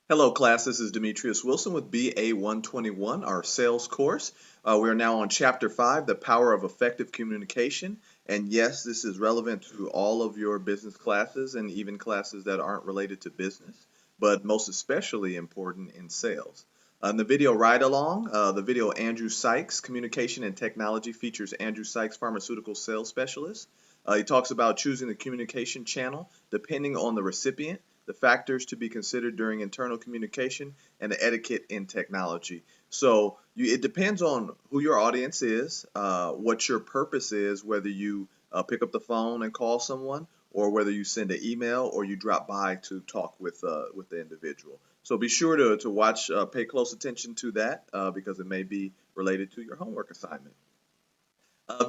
Hello, class. This is Demetrius Wilson with BA 121, our sales course. We are now on Chapter 5, The Power of Effective Communication. And yes, this is relevant to all of your business classes and even classes that aren't related to business, but most especially important in sales. In the video ride along, the video Andrew Sykes, Communication and Technology, features Andrew Sykes, pharmaceutical sales specialist. He talks about choosing the communication channel depending on the recipient, the factors to be considered during internal communication, and the etiquette in technology. So it depends on who your audience is, what your purpose is, whether you pick up the phone and call someone, or whether you send an email or you drop by to talk with the individual. So be sure to watch, pay close attention to that because it may be related to your homework assignment.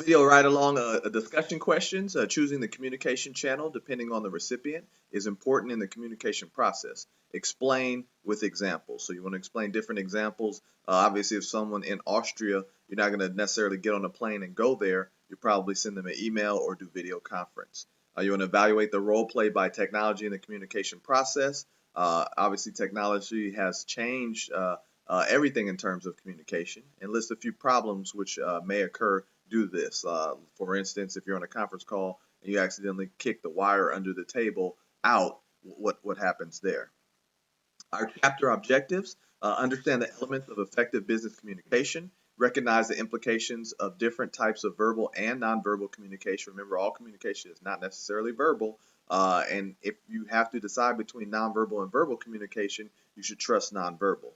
Video ride along discussion questions. Choosing the communication channel depending on the recipient is important in the communication process. Explain with examples. So you want to explain different examples. Obviously, if someone in Austria, you're not going to necessarily get on a plane and go there. You probably send them an email or do video conference. You want to evaluate the role played by technology in the communication process. Obviously, technology has changed everything in terms of communication, and list a few problems which may occur do this. For instance, if you're on a conference call and you accidentally kick the wire under the table out, what happens there? Our chapter objectives: understand the elements of effective business communication, recognize the implications of different types of verbal and nonverbal communication. Remember, all communication is not necessarily verbal, and if you have to decide between nonverbal and verbal communication, you should trust nonverbal.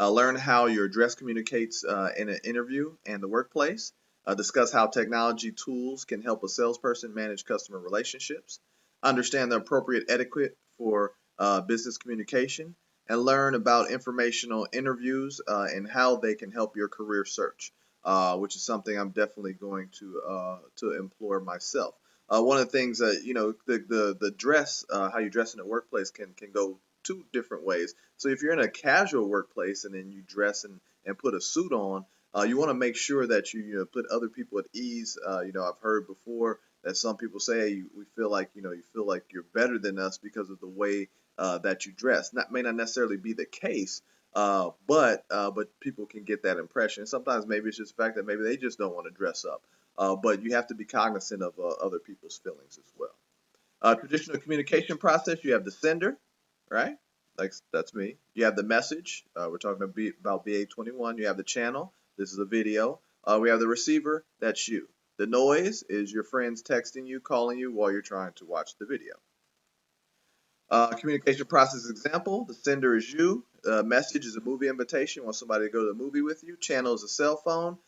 Learn how your address communicates in an interview and the workplace. Discuss how technology tools can help a salesperson manage customer relationships. Understand the appropriate etiquette for business communication. And learn about informational interviews and how they can help your career search, which is something I'm definitely going to employ myself. One of the things that the dress, how you dress in the workplace can go two different ways. So if you're in a casual workplace and then you dress and put a suit on, you want to make sure that you put other people at ease. I've heard before that some people say, hey, we feel like you feel like you're better than us because of the way that you dress. That may not necessarily be the case, but people can get that impression. Sometimes maybe it's just the fact that maybe they just don't want to dress up. But you have to be cognizant of other people's feelings as well. Traditional communication process: you have the sender, right? Like that's me. You have the message. We're talking about BA21. You have the channel. This is a video. We have the receiver. That's you. The noise is your friends texting you, calling you while you're trying to watch the video. Communication process example: the sender is you. Message is a movie invitation. Want somebody to go to the movie with you. Channel is a cell phone.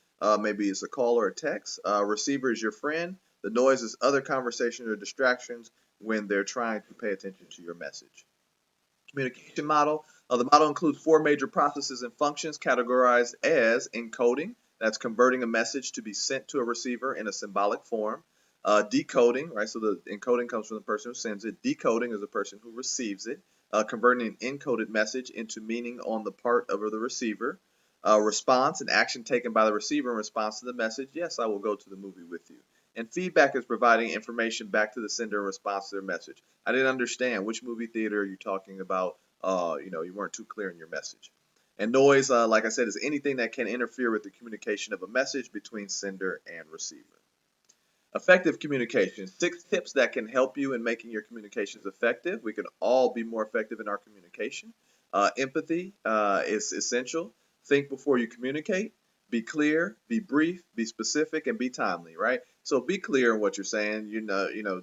Maybe it's a call or a text. Receiver is your friend. The noise is other conversations or distractions when they're trying to pay attention to your message. Communication model. The model includes four major processes and functions categorized as encoding. That's converting a message to be sent to a receiver in a symbolic form. Decoding, right? So the encoding comes from the person who sends it. Decoding is the person who receives it. Converting an encoded message into meaning on the part of the receiver. Response, an action taken by the receiver in response to the message. Yes, I will go to the movie with you. And feedback is providing information back to the sender in response to their message. I didn't understand which movie theater are you talking about. You weren't too clear in your message. And noise, like I said, is anything that can interfere with the communication of a message between sender and receiver. Effective communication: 6 tips that can help you in making your communications effective. We can all be more effective in our communication. Empathy is essential. Think before you communicate. Be clear, be brief, be specific, and be timely, right? So be clear in what you're saying.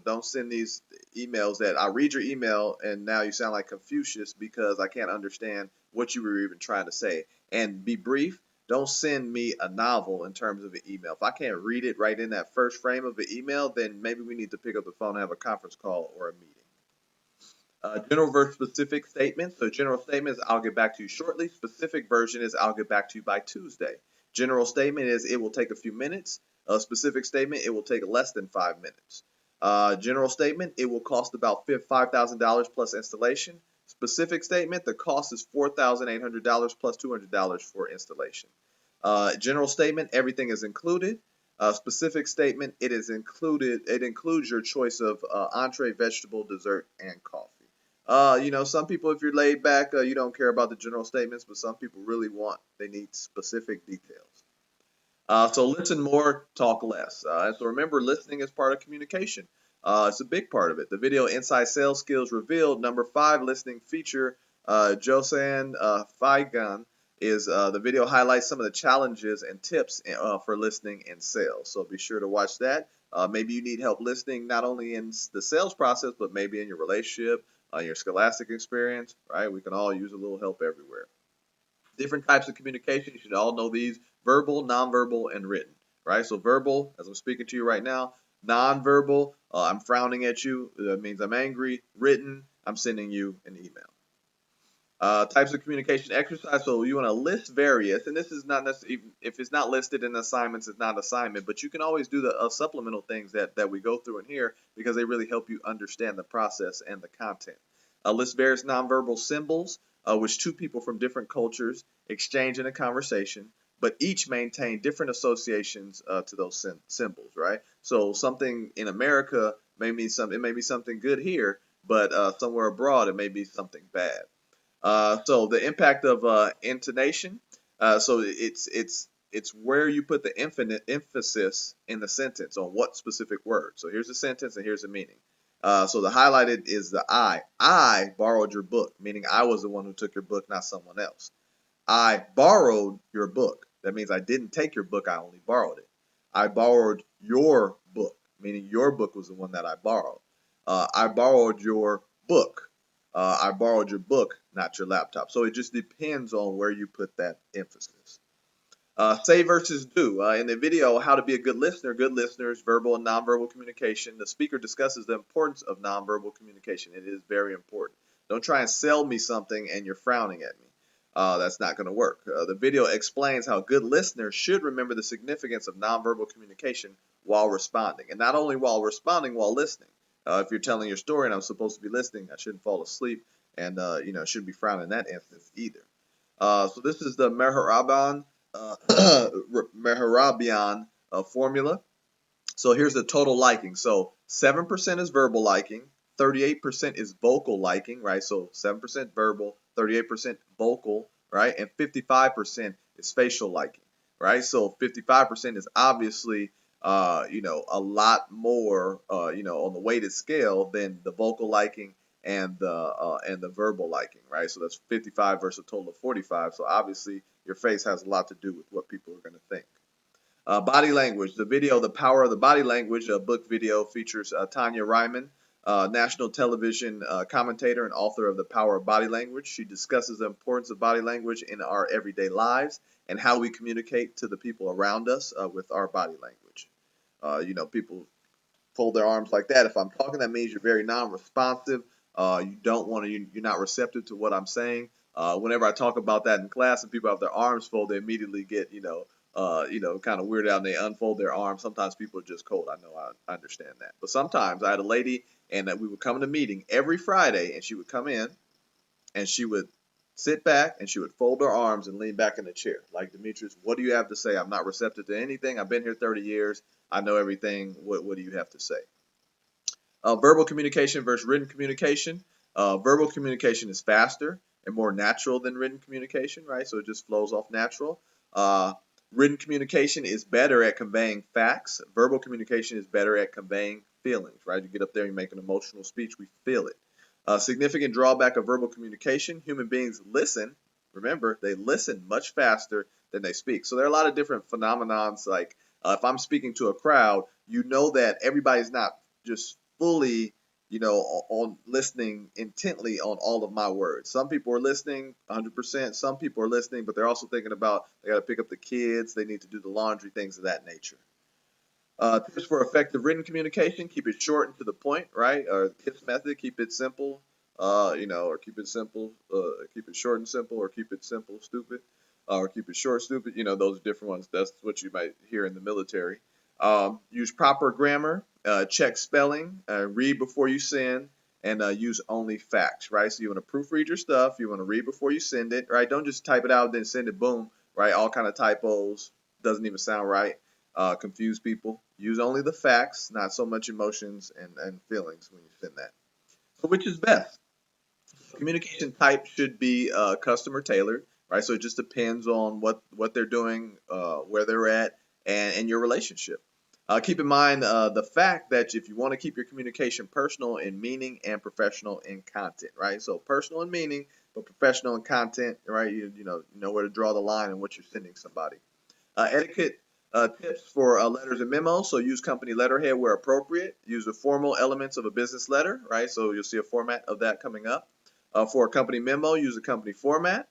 Don't send these emails that I read your email and now you sound like Confucius because I can't understand what you were even trying to say. And be brief. Don't send me a novel in terms of an email. If I can't read it right in that first frame of an email, then maybe we need to pick up the phone and have a conference call or a meeting. General versus specific statements. So general statement is I'll get back to you shortly. Specific version is I'll get back to you by Tuesday. General statement is it will take a few minutes. Specific statement, it will take less than 5 minutes. General statement, it will cost about $5,000 plus installation. Specific statement, the cost is $4,800 plus $200 for installation. General statement, everything is included. Specific statement, it includes your choice of entree, vegetable, dessert, and coffee. Some people, if you're laid back, you don't care about the general statements, but some people really they need specific details. So listen more, talk less. So remember, listening is part of communication. It's a big part of it. The video Inside Sales Skills Revealed, number 5 listening feature, Josan Faigan, is the video highlights some of the challenges and tips for listening in sales. So be sure to watch that. Maybe you need help listening not only in the sales process, but maybe in your relationship, your scholastic experience, right? We can all use a little help everywhere. Different types of communication. You should all know these: verbal, nonverbal, and written, right? So verbal, as I'm speaking to you right now. Nonverbal, I'm frowning at you. That means I'm angry. Written, I'm sending you an email. Types of communication exercise. So you want to list various, and this is not necessarily, if it's not listed in assignments, it's not assignment, but you can always do the supplemental things that we go through in here because they really help you understand the process and the content. List various nonverbal symbols, which two people from different cultures exchange in a conversation, but each maintain different associations to those symbols, right? So something in America it may be something good here, but somewhere abroad it may be something bad. So the impact of intonation. So it's where you put the infinite emphasis in the sentence on what specific word. So here's the sentence and here's the meaning. So the highlighted is the I. I borrowed your book, meaning I was the one who took your book, not someone else. I borrowed your book. That means I didn't take your book, I only borrowed it. I borrowed your book, meaning your book was the one that I borrowed. I borrowed your book. I borrowed your book, not your laptop. So it just depends on where you put that emphasis. Say versus do. In the video, How to Be a Good Listener, good listeners, verbal and nonverbal communication, the speaker discusses the importance of nonverbal communication. It is very important. Don't try and sell me something and you're frowning at me. That's not going to work. The video explains how good listeners should remember the significance of nonverbal communication while responding. And not only while responding, while listening. If you're telling your story and I'm supposed to be listening, I shouldn't fall asleep and shouldn't be frowning in that instance either. So this is the Mehrabian formula. So here's the total liking. So 7% is verbal liking, 38% is vocal liking, right? So 7% verbal, 38% vocal, right? And 55% is facial liking, right? So 55% is obviously, a lot more, on the weighted scale than the vocal liking and the verbal liking, right? So that's 55 versus a total of 45. So obviously your face has a lot to do with what people are going to think. Body language. The video, The Power of the Body Language, a book video, features Tanya Ryman, national television commentator and author of The Power of Body Language. She discusses the importance of body language in our everyday lives and how we communicate to the people around us with our body language. People fold their arms like that. If I'm talking, that means you're very non-responsive. You don't want to. You're not receptive to what I'm saying. Whenever I talk about that in class and people have their arms folded, they immediately get kind of weirded out and they unfold their arms. Sometimes people are just cold. I know, I understand that. But sometimes I had a lady and we would come to a meeting every Friday and she would come in and she would sit back and she would fold her arms and lean back in the chair. Like, Demetrius, what do you have to say? I'm not receptive to anything. I've been here 30 years. I know everything. What do you have to say? Verbal communication versus written communication. Verbal communication is faster and more natural than written communication, right? So it just flows off natural. Written communication is better at conveying facts. Verbal communication is better at conveying feelings, right? You get up there, you make an emotional speech, we feel it. Significant drawback of verbal communication: human beings listen. Remember, they listen much faster than they speak. So there are a lot of different phenomenons. Like if I'm speaking to a crowd, you know that everybody's not just fully, on listening intently on all of my words. Some people are listening 100%. Some people are listening, but they're also thinking about they got to pick up the kids. They need to do the laundry, things of that nature. Tips for effective written communication: keep it short and to the point, right? Or tips method: keep it simple, or keep it simple, keep it short and simple, or keep it simple, stupid, or keep it short, stupid. Those are different ones. That's what you might hear in the military. Use proper grammar, check spelling, read before you send, and use only facts, right? So you want to proofread your stuff. You want to read before you send it, right? Don't just type it out, then send it, boom, right? All kind of typos, doesn't even sound right. Confuse people. Use only the facts, not so much emotions and feelings when you send that. So which is best? Communication type should be customer tailored, right? So it just depends on what they're doing, where they're at, and your relationship. Keep in mind the fact that if you want to keep your communication personal in meaning and professional in content, right? So personal in meaning, but professional in content, right? You know where to draw the line and what you're sending somebody. Etiquette tips for letters and memos. So use company letterhead where appropriate. Use the formal elements of a business letter, right? So you'll see a format of that coming up. For a company memo, use a company format.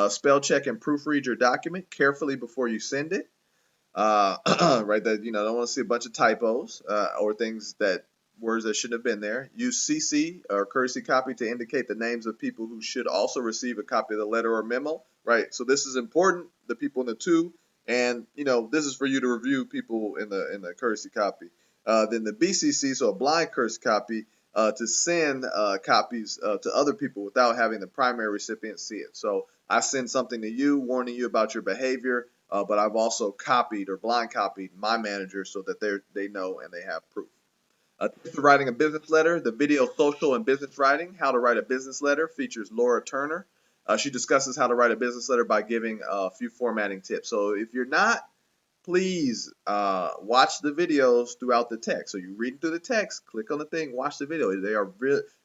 Spell check and proofread your document carefully before you send it. Right? That don't want to see a bunch of typos or things that words that shouldn't have been there. Use CC or courtesy copy to indicate the names of people who should also receive a copy of the letter or memo. Right. So this is important. The people in the two, and this is for you to review people in the courtesy copy. Then the BCC, so a blind courtesy copy. To send copies to other people without having the primary recipient see it. So I send something to you warning you about your behavior, but I've also copied or blind copied my manager so that they know and they have proof. Tips for writing a business letter. The video Social and Business Writing, How to Write a Business Letter, features Laura Turner. She discusses how to write a business letter by giving a few formatting tips. So if you're not, please watch the videos throughout the text. So you read through the text, click on the thing, watch the video. They are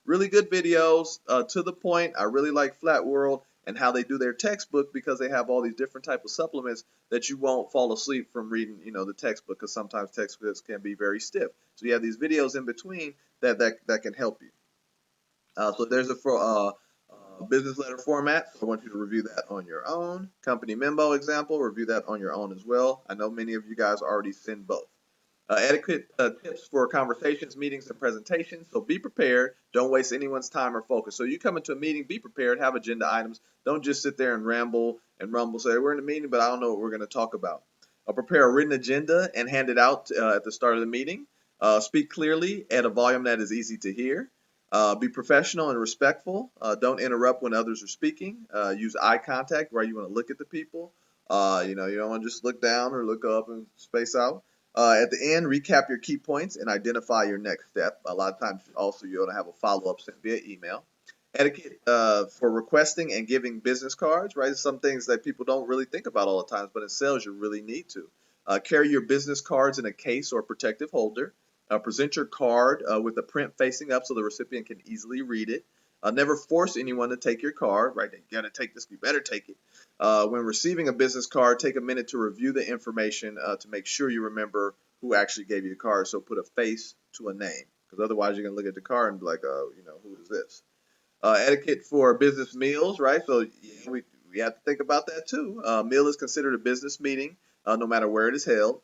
really good videos, to the point. I really like Flat World and how they do their textbook because they have all these different type of supplements that you won't fall asleep from reading, the textbook, because sometimes textbooks can be very stiff. So you have these videos in between that can help you. So there's a business letter format. So I want you to review that on your own. Company memo example, review that on your own as well. I know many of you guys already send both. Etiquette tips for conversations, meetings, and presentations. So be prepared. Don't waste anyone's time or focus. So you come into a meeting, be prepared, have agenda items. Don't just sit there and ramble and rumble. Say, we're in a meeting, but I don't know what we're going to talk about. Prepare a written agenda and hand it out at the start of the meeting. Speak clearly at a volume that is easy to hear. Be professional and respectful. Don't interrupt when others are speaking. Use eye contact, right? You want to look at the people. You don't want to just look down or look up and space out. At the end, recap your key points and identify your next step. A lot of times, also, you want to have a follow-up sent via email. Etiquette for requesting and giving business cards, right? Some things that people don't really think about all the time, but in sales, you really need to. Carry your business cards in a case or protective holder. Present your card with the print facing up so the recipient can easily read it. Never force anyone to take your card, right? You got to take this, you better take it. When receiving a business card, take a minute to review the information to make sure you remember who actually gave you the card. So put a face to a name, because otherwise you're going to look at the card and be like, who is this? Etiquette for business meals, right? So yeah, we have to think about that too. Meal is considered a business meeting, no matter where it is held.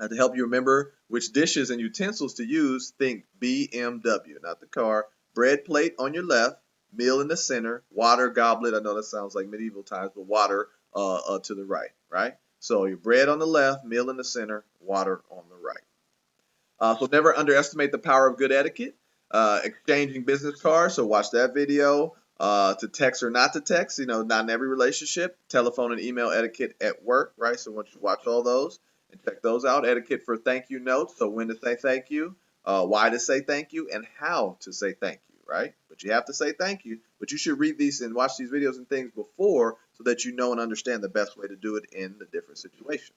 To help you remember which dishes and utensils to use, think BMW, not the car. Bread plate on your left, meal in the center, water goblet. I know that sounds like medieval times, but water to the right, right? So your bread on the left, meal in the center, water on the right. So never underestimate the power of good etiquette. Exchanging business cards. So watch that video. To text or not to text. Not in every relationship. Telephone and email etiquette at work, right? So once you watch all those and check those out. Etiquette for thank you notes. So when to say thank you, why to say thank you, and how to say thank you, right? But you have to say thank you. But you should read these and watch these videos and things before so that you know and understand the best way to do it in the different situations.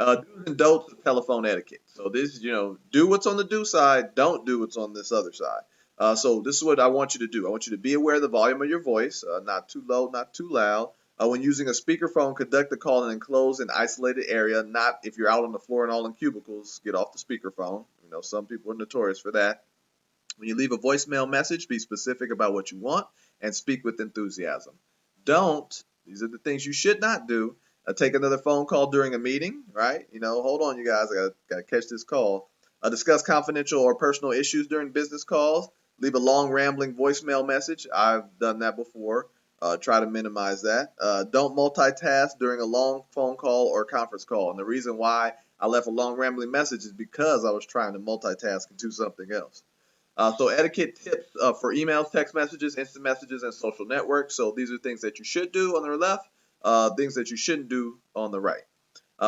Do's and don'ts of telephone etiquette. So this, do what's on the do side, don't do what's on this other side. So this is what I want you to do. I want you to be aware of the volume of your voice, not too low, not too loud. When using a speakerphone, conduct the call in an enclosed and isolated area, not if you're out on the floor and all in cubicles, get off the speakerphone. Some people are notorious for that. When you leave a voicemail message, be specific about what you want and speak with enthusiasm. These are the things you should not do. Take another phone call during a meeting, right? Hold on, you guys, I got to catch this call. Discuss confidential or personal issues during business calls. Leave a long, rambling voicemail message. I've done that before. Try to minimize that. Don't multitask during a long phone call or conference call. And the reason why I left a long, rambling message is because I was trying to multitask and do something else. So etiquette tips for emails, text messages, instant messages, and social networks. So these are things that you should do on the left, things that you shouldn't do on the right.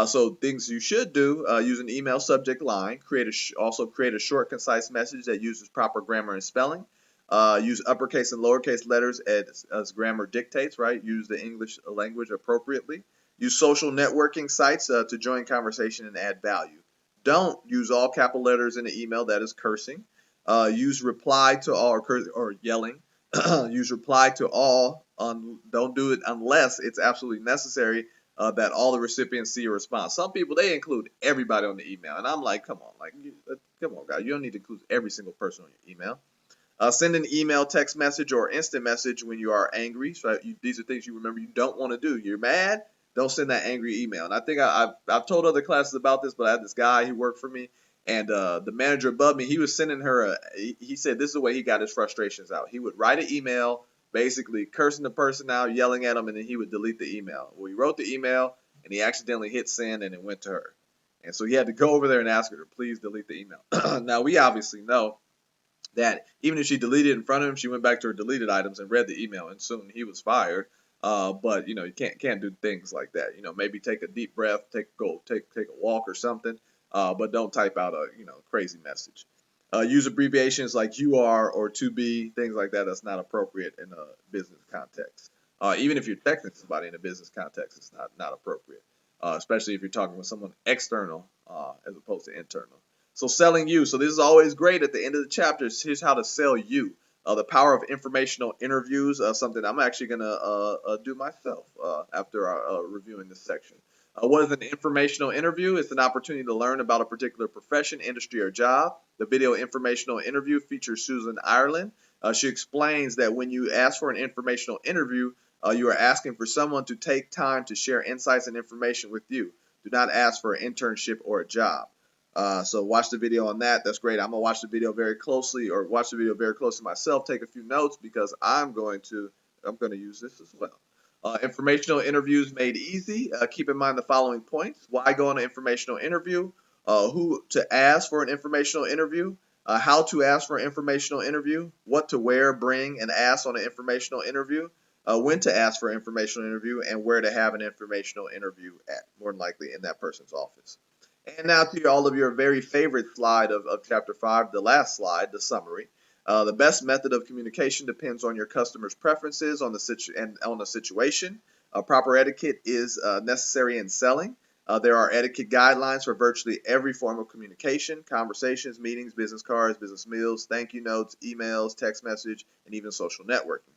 So things you should do, use an email subject line. Also create a short, concise message that uses proper grammar and spelling. Use uppercase and lowercase letters as grammar dictates, right? Use the English language appropriately. Use social networking sites to join conversation and add value. Don't use all capital letters in an email. That is cursing. Use reply to all or yelling. Use reply to all. Don't do it unless it's absolutely necessary that all the recipients see your response. Some people, they include everybody on the email, and I'm like, come on, come on, guys, you don't need to include every single person on your email. Send an email, text message, or instant message when you are angry. So these are things you remember you don't want to do. You're mad, don't send that angry email. And I think I've told other classes about this, but I had this guy who worked for me, and the manager above me, he was sending her. He said this is the way he got his frustrations out. He would write an email, basically cursing the person out, yelling at him, and then he would delete the email. Well, he wrote the email, and he accidentally hit send, and it went to her. And so he had to go over there and ask her to please delete the email. Now we obviously know that even if she deleted it in front of him, she went back to her deleted items and read the email, and soon he was fired. But you can't do things like that. Maybe take a deep breath, take a walk or something. But don't type out a crazy message. Use abbreviations like "UR" or "to be," things like that. That's not appropriate in a business context. Even if you're texting somebody in a business context, it's not appropriate. Especially if you're talking with someone external as opposed to internal. So selling you. So this is always great at the end of the chapters. Here's how to sell you. The power of informational interviews, something I'm actually going to do myself after reviewing this section. What is an informational interview? It's an opportunity to learn about a particular profession, industry, or job. The video informational interview features Susan Ireland. She explains that when you ask for an informational interview, you are asking for someone to take time to share insights and information with you. Do not ask for an internship or a job. So watch the video on that. That's great. I'm gonna watch the video very closely, or watch the video very closely myself. Take a few notes because I'm going to use this as well. Informational interviews made easy. Keep in mind the following points: why go on an informational interview, who to ask for an informational interview, how to ask for an informational interview, what to wear, bring, and ask on an informational interview, when to ask for an informational interview, and where to have an informational interview at, more than likely in that person's office. And now to all of your very favorite slide of Chapter 5, the last slide, the summary. The best method of communication depends on your customer's preferences and on the situation. Proper etiquette is necessary in selling. There are etiquette guidelines for virtually every form of communication: conversations, meetings, business cards, business meals, thank you notes, emails, text message, and even social networking.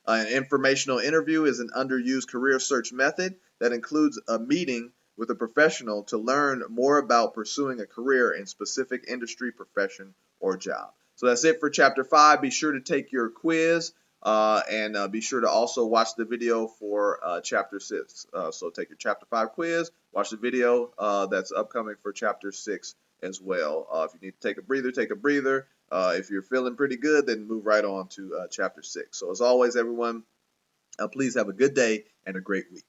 An informational interview is an underused career search method that includes a meeting with a professional to learn more about pursuing a career in specific industry, profession, or job. So that's it for Chapter 5. Be sure to take your quiz and be sure to also watch the video for Chapter 6. So take your Chapter 5 quiz, watch the video that's upcoming for Chapter 6 as well. If you need to take a breather, take a breather. If you're feeling pretty good, then move right on to Chapter 6. So as always, everyone, please have a good day and a great week.